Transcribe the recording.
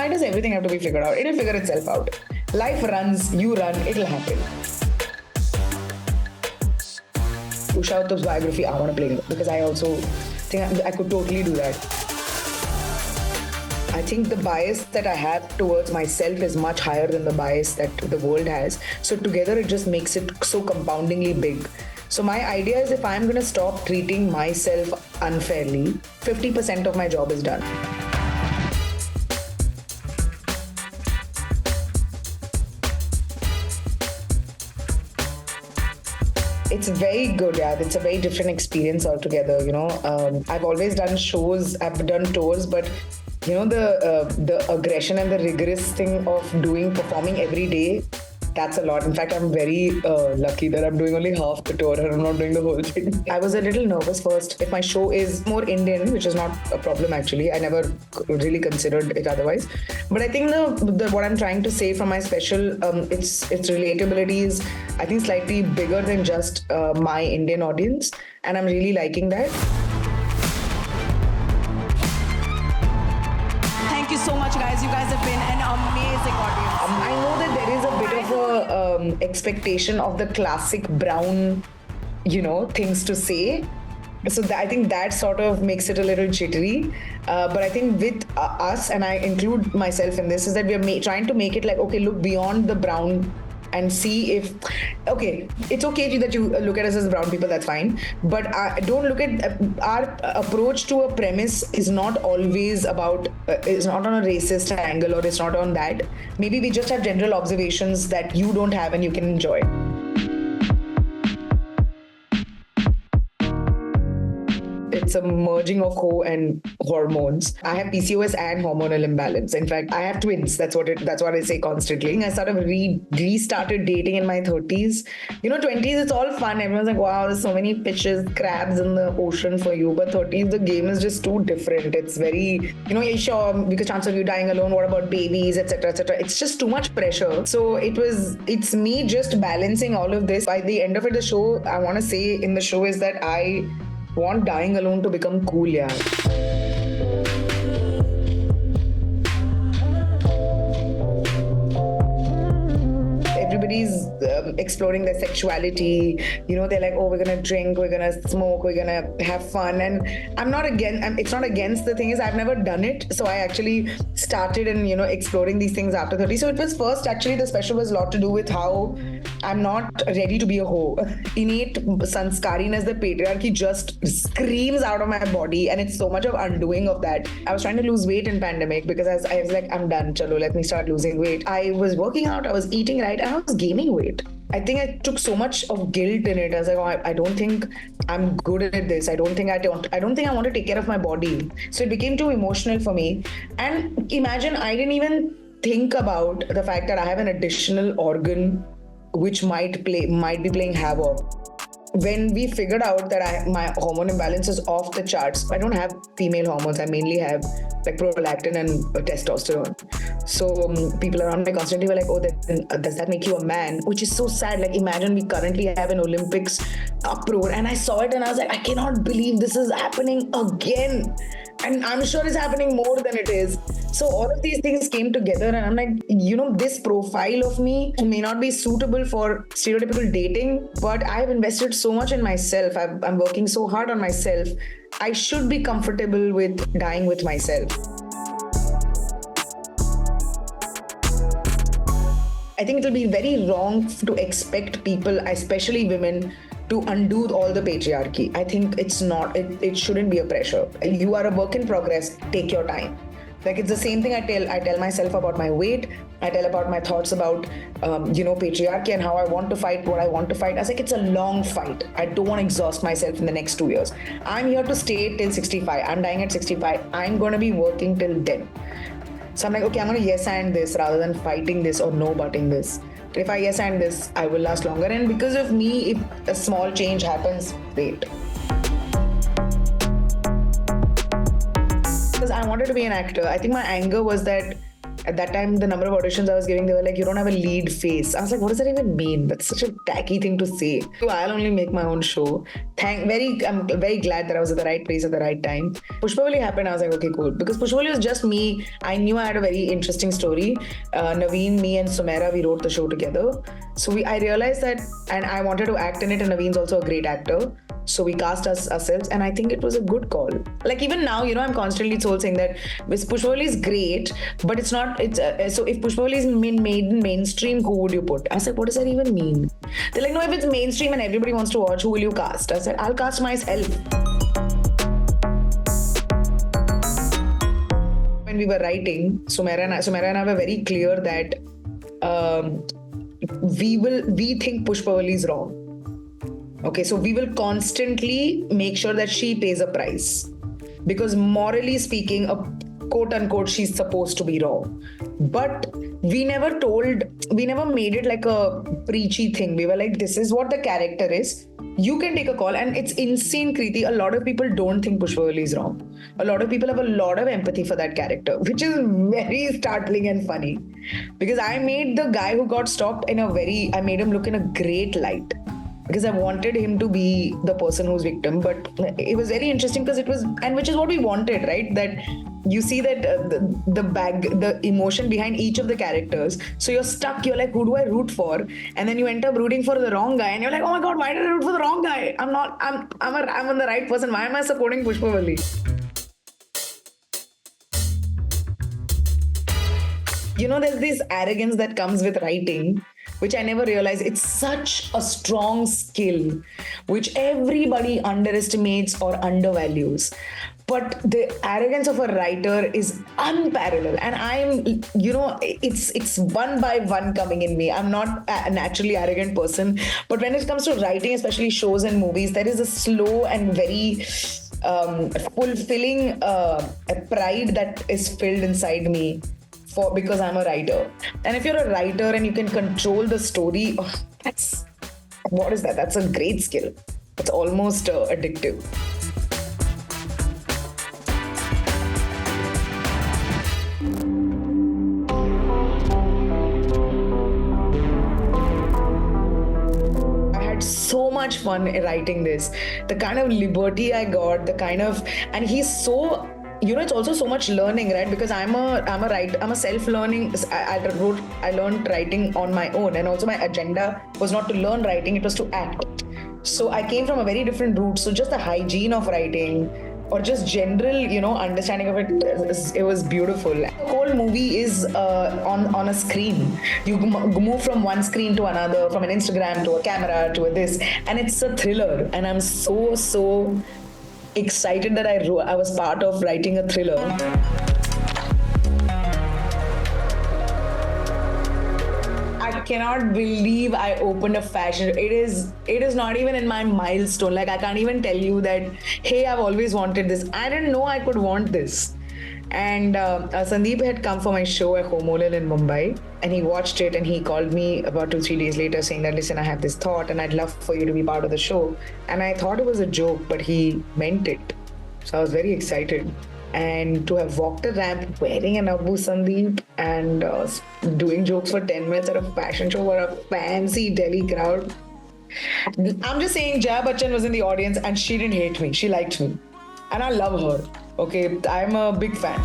why does everything have to be figured out? It'll figure itself out. Life runs, you run, it'll happen. Usha Uttam's biography, I want to play because I also think I could totally do that. I think the bias that I have towards myself is much higher than the bias that the world has. So together it just makes it so compoundingly big. So my idea is if I'm going to stop treating myself unfairly, 50% of my job is done. It's very good, yeah. It's a very different experience altogether, you know. I've always done shows, I've done tours, but you know, the aggression and the rigorous thing of performing every day, that's a lot. In fact, I'm very lucky that I'm doing only half the tour and I'm not doing the whole thing. I was a little nervous first. If my show is more Indian, which is not a problem actually, I never really considered it otherwise. But I think what I'm trying to say from my special, its relatability is, I think, slightly bigger than just my Indian audience, and I'm really liking that. Thank you so much, guys. You guys have been an amazing audience. I know that there is a bit of a expectation of the classic brown, you know, things to say. So I think that sort of makes it a little jittery. But I think with us, and I include myself in this, is that we are trying to make it like, okay, look beyond the brown and see if, okay, it's okay that you look at us as brown people, that's fine. But don't look at our approach to a premise is not always about, it's not on a racist angle, or it's not on that. Maybe we just have general observations that you don't have and you can enjoy. It's a merging of ho and hormones. I have PCOS and hormonal imbalance. In fact, I have twins. That's what I say constantly. I sort of restarted dating in my 30s. You know, 20s, it's all fun. Everyone's like, wow, there's so many fishes, crabs in the ocean for you. But 30s, the game is just too different. It's very, you know, yeah, sure, because chance of you dying alone, what about babies, etc., etc. It's just too much pressure. So it's me just balancing all of this. By the end of it, the show, I want to say in the show is that I want dying alone to become cool, yeah. Everybody's exploring their sexuality. You know, they're like, oh, we're gonna drink, we're gonna smoke, we're gonna have fun. And I'm not against. It's not against. The thing is, I've never done it, so I actually started and, you know, exploring these things after 30. So it was first, actually, the special was a lot to do with how I'm not ready to be a hoe. Innate sanskariness, the patriarchy just screams out of my body, and it's so much of undoing of that. I was trying to lose weight in pandemic because I was like, I'm done, chalo, let me start losing weight. I was working out, I was eating right, and I was gaining weight. I think I took so much of guilt in it. I was like, oh, I don't think I'm good at this. I don't think I want to take care of my body. So it became too emotional for me. And imagine, I didn't even think about the fact that I have an additional organ which might be playing havoc. When we figured out that my hormone imbalance is off the charts, I don't have female hormones. I mainly have like prolactin and testosterone. So people around me constantly were like, oh, does that make you a man? Which is so sad. Like, imagine we currently have an Olympics uproar, and I saw it and I was like, I cannot believe this is happening again. And I'm sure it's happening more than it is. So all of these things came together, and I'm like, you know, this profile of me may not be suitable for stereotypical dating, but I've invested so much in myself. I'm working so hard on myself. I should be comfortable with dying with myself. I think it'll be very wrong to expect people, especially women, to undo all the patriarchy. I think it's not, it shouldn't be a pressure. You are a work in progress, take your time. Like, it's the same thing I tell myself about my weight. I tell about my thoughts about, patriarchy and how I want to fight what I want to fight. I was like, it's a long fight. I don't want to exhaust myself in the next 2 years. I'm here to stay till 65. I'm dying at 65. I'm going to be working till then. So I'm like, okay, I'm going to yes and this rather than fighting this or no butting this. If I yes and this, I will last longer. And because of me, if a small change happens, wait. Because I wanted to be an actor. I think my anger was that at that time, the number of auditions I was giving, they were like, you don't have a lead face. I was like, what does that even mean? That's such a tacky thing to say. So I'll only make my own show. I'm very glad that I was at the right place at the right time. Pushpavalli happened. I was like, okay, cool. Because Pushpavalli was just me. I knew I had a very interesting story. Naveen, me and Sumaira, we wrote the show together. So I realized that, and I wanted to act in it, and Naveen's also a great actor. So we cast ourselves, and I think it was a good call. Like even now, I'm constantly told saying that Pushpavalli is great, but it's not. So if Pushpavalli is made in mainstream, who would you put? I said, what does that even mean? They're like, no, if it's mainstream and everybody wants to watch, who will you cast? I said, I'll cast myself. When we were writing, Sumaira and I were very clear that we think Pushpavalli is wrong. Okay, so we will constantly make sure that she pays a price, because morally speaking, quote unquote, she's supposed to be wrong. But we never made it like a preachy thing. We were like, this is what the character is. You can take a call. And it's insane, Kriti. A lot of people don't think Pushpavalli is wrong. A lot of people have a lot of empathy for that character, which is very startling and funny. Because I made the guy who got stopped I made him look in a great light. Because I wanted him to be the person who's victim. But it was very interesting because which is what we wanted, right? That you see that the emotion behind each of the characters. So you're stuck, you're like, who do I root for? And then you end up rooting for the wrong guy. And you're like, oh my God, why did I root for the wrong guy? I'm on the right person. Why am I supporting Pushpavalli? There's this arrogance that comes with writing, which I never realized. It's such a strong skill, which everybody underestimates or undervalues. But the arrogance of a writer is unparalleled. And I'm, it's one by one coming in me. I'm not a naturally arrogant person. But when it comes to writing, especially shows and movies, there is a slow and very fulfilling pride that is filled inside me. Because I'm a writer. And if you're a writer and you can control the story, what is that? That's a great skill. It's almost addictive. I had so much fun writing this. The kind of liberty I got, and he's so... it's also so much learning, right? Because I'm a self-learning. I learned writing on my own, and also my agenda was not to learn writing; it was to act. So I came from a very different route. So just the hygiene of writing, or just general, understanding of it was beautiful. The whole movie is on a screen. You move from one screen to another, from an Instagram to a camera to this, and it's a thriller. And I'm so excited that I was part of writing a thriller. I cannot believe I opened a fashion. It is not even in my milestone. Like, I can't even tell you that, hey, I've always wanted this. I didn't know I could want this. And Sandeep had come for my show at Hormonal in Mumbai, and he watched it, and he called me about 2-3 days later saying that, listen, I have this thought and I'd love for you to be part of the show. And I thought it was a joke, but he meant it. So I was very excited. And to have walked a ramp wearing an Abu Sandeep and doing jokes for 10 minutes at a fashion show for a fancy Delhi crowd. I'm just saying, Jaya Bachchan was in the audience and she didn't hate me. She liked me. And I love her. Okay, I'm a big fan.